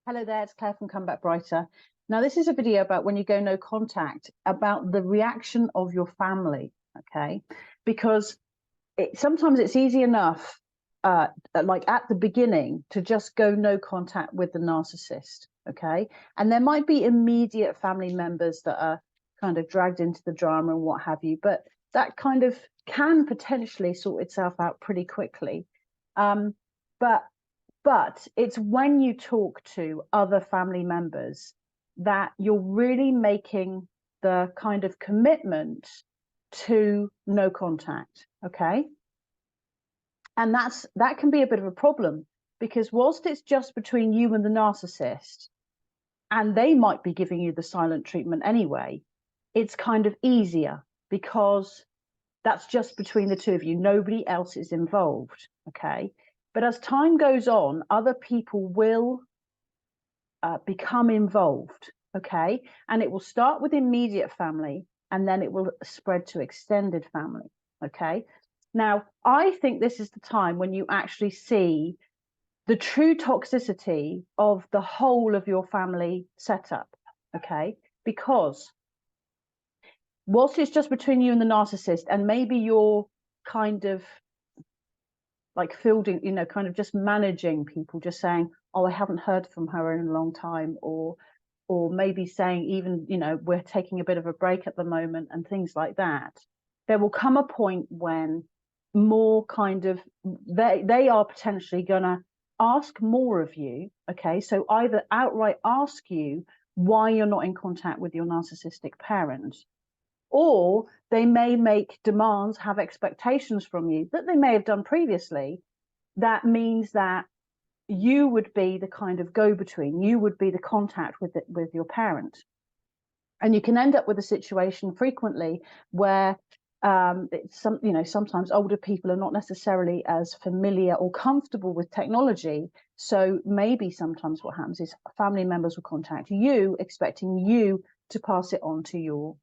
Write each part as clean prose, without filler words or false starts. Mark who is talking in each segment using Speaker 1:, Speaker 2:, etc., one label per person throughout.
Speaker 1: Hello there, it's Claire from Come Back Brighter. Now, this is a video about when you go no contact, about the reaction of your family, okay? Because sometimes it's easy enough, like at the beginning, to just go no contact with the narcissist, okay? And there might be immediate family members that are kind of dragged into the drama and what have you, but that kind of can potentially sort itself out pretty quickly. But it's when you talk to other family members that you're really making the kind of commitment to no contact, okay? And that can be a bit of a problem, because whilst it's just between you and the narcissist, and they might be giving you the silent treatment anyway, it's kind of easier because that's just between the two of you. Nobody else is involved, okay? But as time goes on, other people will become involved, okay? And it will start with immediate family, and then it will spread to extended family, okay? Now, I think this is the time when you actually see the true toxicity of the whole of your family setup, okay? Because whilst it's just between you and the narcissist, and maybe you're kind of like fielding, kind of just managing people, just saying, oh, I haven't heard from her in a long time, or maybe saying even, we're taking a bit of a break at the moment and things like that. There will come a point when more kind of, they are potentially gonna ask more of you, okay? So either outright ask you why you're not in contact with your narcissistic parent, or they may make demands, have expectations from you that they may have done previously. That means that you would be the kind of go-between, you would be the contact with your parent. And you can end up with a situation frequently where sometimes older people are not necessarily as familiar or comfortable with technology. So maybe sometimes what happens is family members will contact you, expecting you to pass it on to your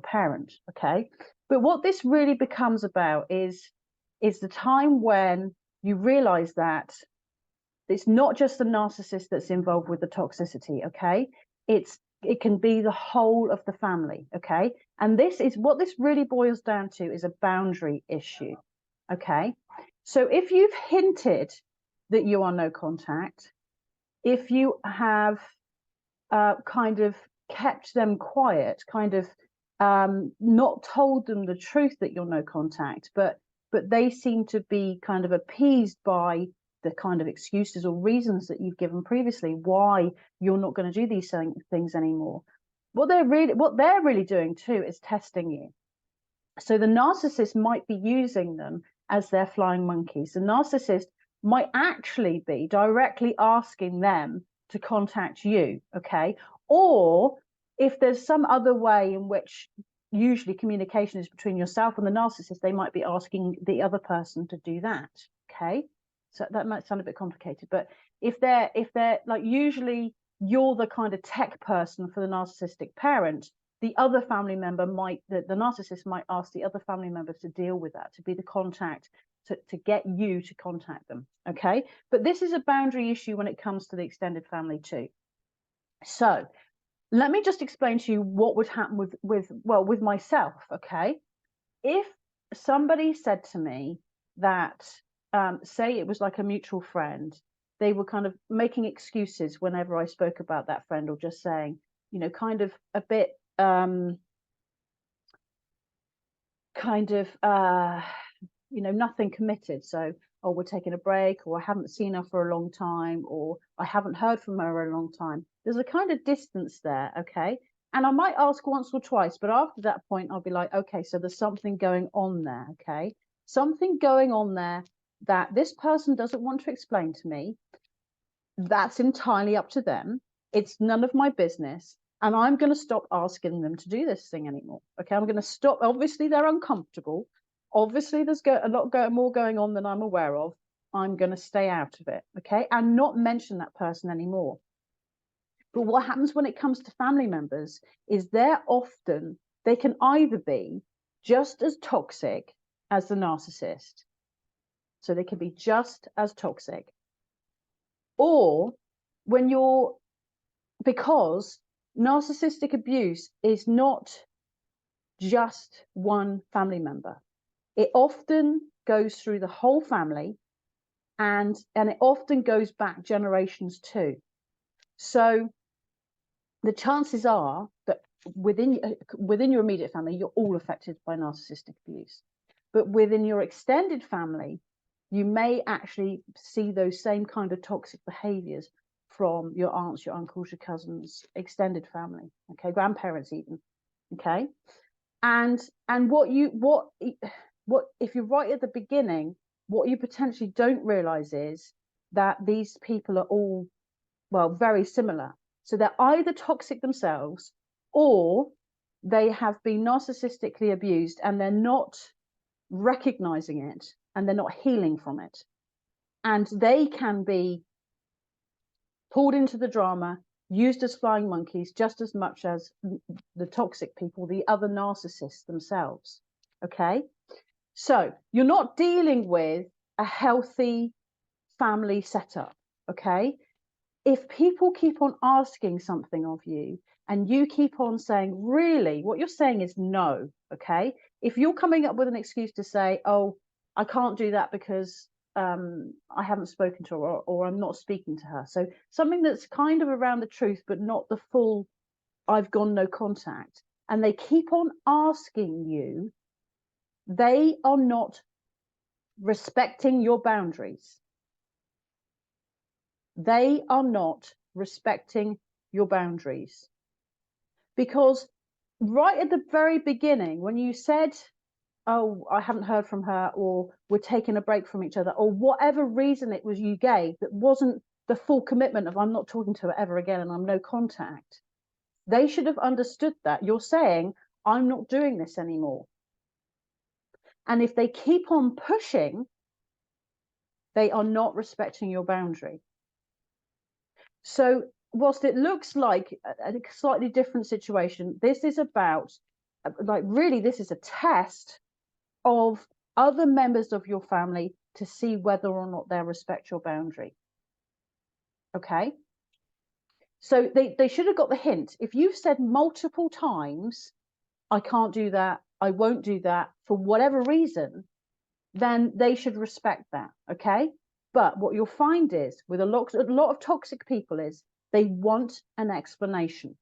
Speaker 1: parent, okay? But what this really becomes about is the time when you realize that it's not just the narcissist that's involved with the toxicity, okay? It can be the whole of the family, okay? And this is what this really boils down to, is a boundary issue, okay? So if you've hinted that you are no contact, if you have kind of kept them quiet, kind of not told them the truth that you're no contact, but they seem to be kind of appeased by the kind of excuses or reasons that you've given previously why you're not going to do these things anymore. What they're really doing too is testing you. So the narcissist might be using them as their flying monkeys. The narcissist might actually be directly asking them to contact you, okay? Or if there's some other way in which usually communication is between yourself and the narcissist, they might be asking the other person to do that, okay? So that might sound a bit complicated, but if they're like, usually you're the kind of tech person for the narcissistic parent, the other family member the narcissist might ask the other family member to deal with that, to be the contact, to get you to contact them, okay? But this is a boundary issue when it comes to the extended family too. So let me just explain to you what would happen with myself, okay? If somebody said to me that, say it was like a mutual friend, they were kind of making excuses whenever I spoke about that friend, or just saying, kind of a bit, nothing committed. So, oh, we're taking a break, or I haven't seen her for a long time, or I haven't heard from her in a long time. There's a kind of distance there, okay? And I might ask once or twice, but after that point, I'll be like, okay, so there's something going on there, okay? Something going on there that this person doesn't want to explain to me. That's entirely up to them. It's none of my business. And I'm going to stop asking them to do this thing anymore, okay? I'm going to stop. Obviously, they're uncomfortable. Obviously, there's a lot more going on than I'm aware of. I'm going to stay out of it, okay? And not mention that person anymore. But what happens when it comes to family members is they can either be just as toxic as the narcissist. So they can be just as toxic. Or because narcissistic abuse is not just one family member. It often goes through the whole family, and it often goes back generations too. So the chances are that within your immediate family, you're all affected by narcissistic abuse. But within your extended family, you may actually see those same kind of toxic behaviors from your aunts, your uncles, your cousins, extended family, okay, grandparents even, okay. And what if you're right at the beginning, what you potentially don't realize is that these people are all, well, very similar. So they're either toxic themselves, or they have been narcissistically abused and they're not recognizing it and they're not healing from it. And they can be pulled into the drama, used as flying monkeys, just as much as the toxic people, the other narcissists themselves. Okay, so you're not dealing with a healthy family setup. Okay, if people keep on asking something of you and you keep on saying, really, what you're saying is no. Okay, if you're coming up with an excuse to say, oh, I can't do that because I haven't spoken to her, or I'm not speaking to her. So something that's kind of around the truth, but not the full, I've gone no contact. And they keep on asking you, they are not respecting your boundaries. They are not respecting your boundaries. Because right at the very beginning, when you said, oh, I haven't heard from her, or we're taking a break from each other, or whatever reason it was you gave that wasn't the full commitment of I'm not talking to her ever again and I'm no contact, they should have understood that. You're saying, I'm not doing this anymore. And if they keep on pushing, they are not respecting your boundary. So whilst it looks like a slightly different situation, this is about, like, really, this is a test of other members of your family to see whether or not they respect your boundary. Okay, so they should have got the hint. If you've said multiple times, I can't do that, I won't do that, for whatever reason, then they should respect that. Okay, but what you'll find is with a lot of toxic people is they want an explanation.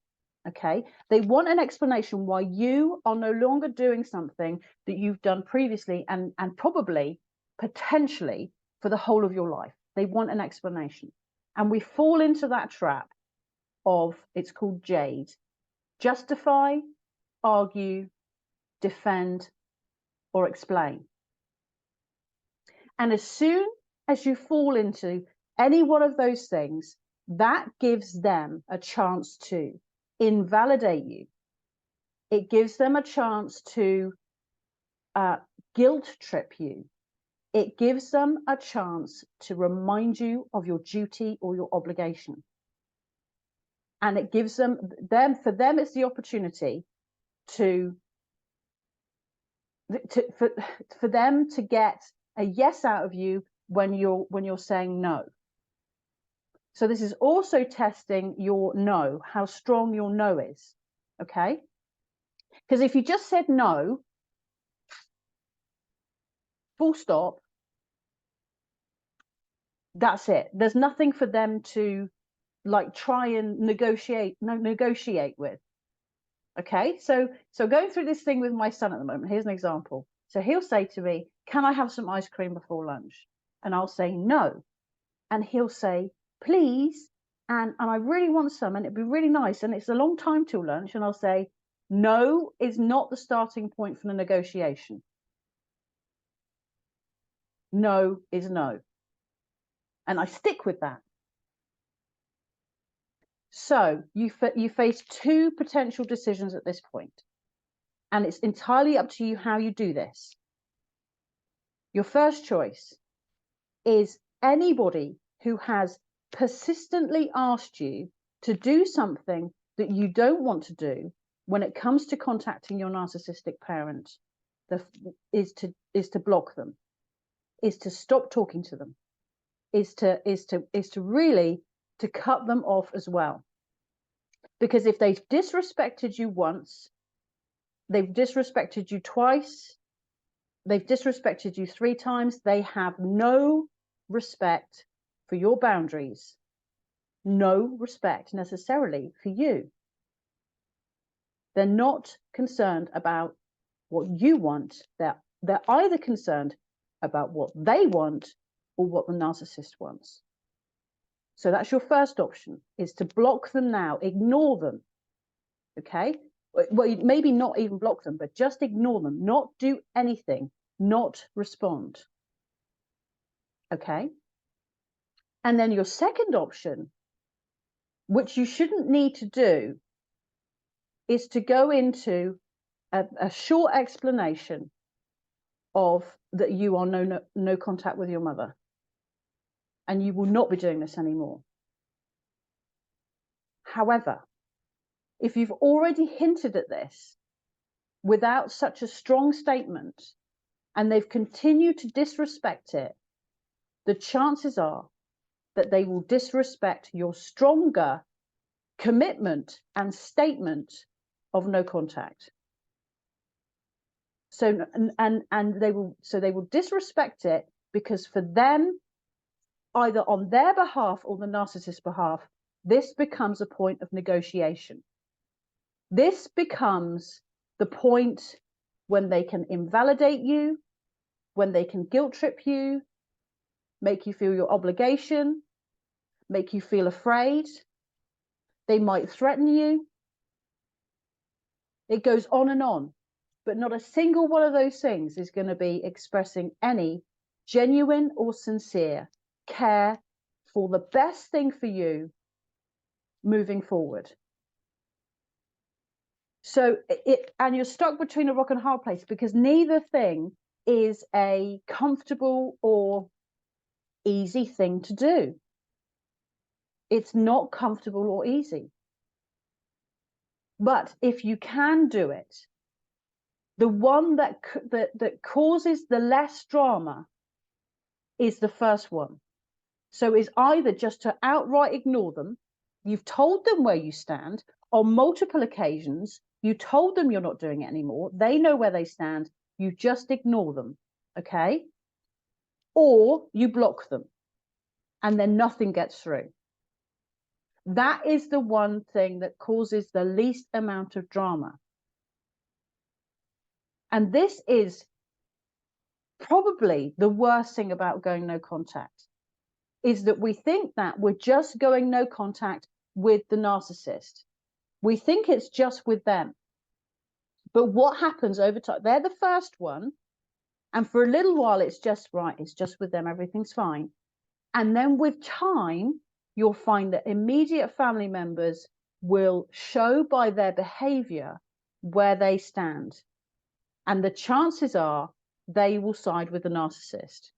Speaker 1: Okay, they want an explanation why you are no longer doing something that you've done previously and probably potentially for the whole of your life. They want an explanation, and we fall into that trap of, it's called Jade: justify, argue, defend, or explain. And as soon as you fall into any one of those things, that gives them a chance to invalidate you. It gives them a chance to guilt trip you. It gives them a chance to remind you of your duty or your obligation. And it gives them for them, it's the opportunity for them to get a yes out of you when you're saying no. So this is also testing your no, how strong your no is. Okay, because if you just said no, full stop, that's it. There's nothing for them to like try and negotiate with. Okay, so going through this thing with my son at the moment, here's an example. So he'll say to me, can I have some ice cream before lunch? And I'll say no. And he'll say, please, and I really want some, and it'd be really nice, and it's a long time till lunch. And I'll say, no is not the starting point for the negotiation. No is no. And I stick with that. So you face two potential decisions at this point, and it's entirely up to you how you do this. Your first choice is anybody who has persistently asked you to do something that you don't want to do when it comes to contacting your narcissistic parent, is to block them, is to stop talking to them, is to really to cut them off as well. Because if they've disrespected you once, they've disrespected you twice, they've disrespected you 3 times, they have no respect for your boundaries, no respect necessarily for you. They're not concerned about what you want. They're either concerned about what they want or what the narcissist wants. So that's your first option, is to block them now, ignore them. Okay? Well, maybe not even block them, but just ignore them, not do anything, not respond. Okay? And then your second option, which you shouldn't need to do, is to go into a short explanation of that you are no contact with your mother, and you will not be doing this anymore. However, if you've already hinted at this without such a strong statement, and they've continued to disrespect it, the chances are that they will disrespect your stronger commitment and statement of no contact. So they will disrespect it, because for them, either on their behalf or the narcissist's behalf, this becomes a point of negotiation. This becomes the point when they can invalidate you, when they can guilt trip you, make you feel your obligation, make you feel afraid. They might threaten you. It goes on, but not a single one of those things is going to be expressing any genuine or sincere care for the best thing for you moving forward. So and you're stuck between a rock and a hard place, because neither thing is a comfortable or easy thing to do. It's not comfortable or easy. But if you can do it, the one that causes the less drama is the first one. So it's either just to outright ignore them. You've told them where you stand on multiple occasions. You told them you're not doing it anymore. They know where they stand. You just ignore them, okay? Or you block them, and then nothing gets through. That is the one thing that causes the least amount of drama. And this is probably the worst thing about going no contact, is that we think that we're just going no contact with the narcissist. We think it's just with them. But what happens over time? They're the first one. And for a little while, it's just right. It's just with them. Everything's fine. And then with time, you'll find that immediate family members will show by their behavior where they stand. And the chances are they will side with the narcissist.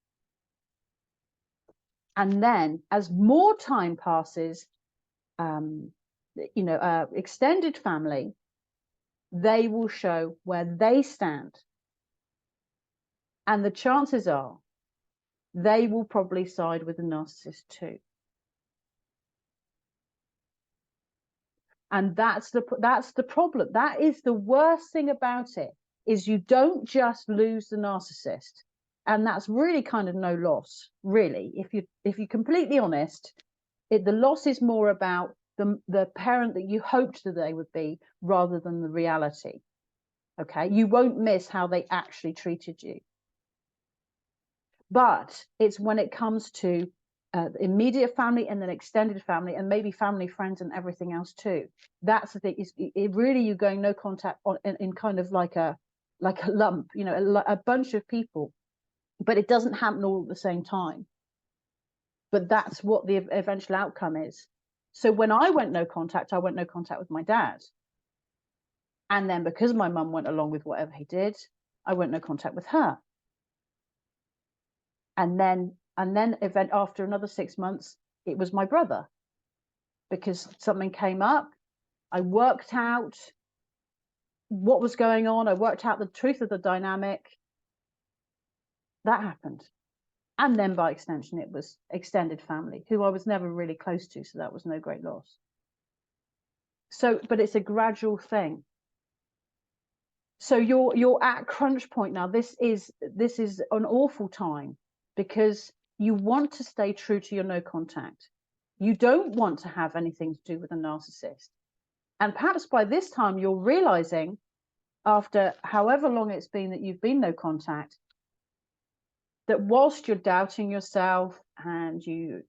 Speaker 1: And then as more time passes, extended family, they will show where they stand. And the chances are they will probably side with the narcissist too. And that's the problem. That is the worst thing about it, is you don't just lose the narcissist. And that's really kind of no loss, really. If you're completely honest, the loss is more about the parent that you hoped that they would be, rather than the reality. Okay, you won't miss how they actually treated you. But it's when it comes to immediate family and then extended family, and maybe family, friends, and everything else too. That's the thing. It really, you're going no contact in kind of like a lump, a bunch of people, but it doesn't happen all at the same time. But that's what the eventual outcome is. So when I went no contact with my dad. And then because my mum went along with whatever he did, I went no contact with her. And then after another 6 months, it was my brother, because something came up. I worked out what was going on. I worked out the truth of the dynamic. That happened. And then by extension, it was extended family, who I was never really close to, so that was no great loss. So, but it's a gradual thing. So you're at crunch point now. This is an awful time, because you want to stay true to your no contact. You don't want to have anything to do with a narcissist. And perhaps by this time you're realizing, after however long it's been that you've been no contact, that whilst you're doubting yourself and you're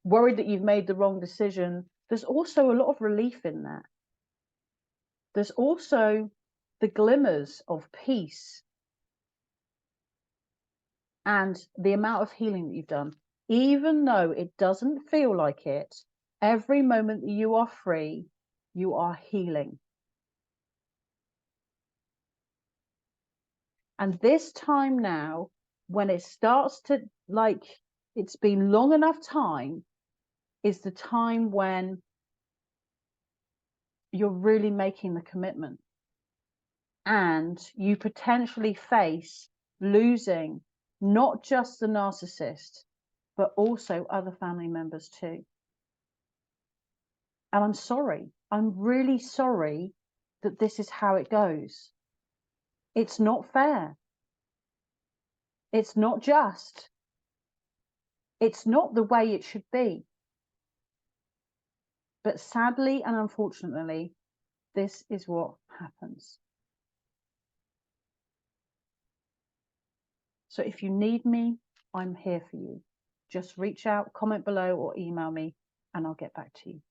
Speaker 1: worried that you've made the wrong decision, there's also a lot of relief in that. There's also the glimmers of peace and the amount of healing that you've done. Even though it doesn't feel like it, every moment that you are free, you are healing. And this time now, when it starts to, like, it's been long enough time, is the time when you're really making the commitment. And you potentially face losing not just the narcissist, but also other family members too. And I'm sorry, I'm really sorry that this is how it goes. It's not fair. It's not just. It's not the way it should be. But sadly and unfortunately, this is what happens. So if you need me, I'm here for you. Just reach out, comment below, or email me, and I'll get back to you.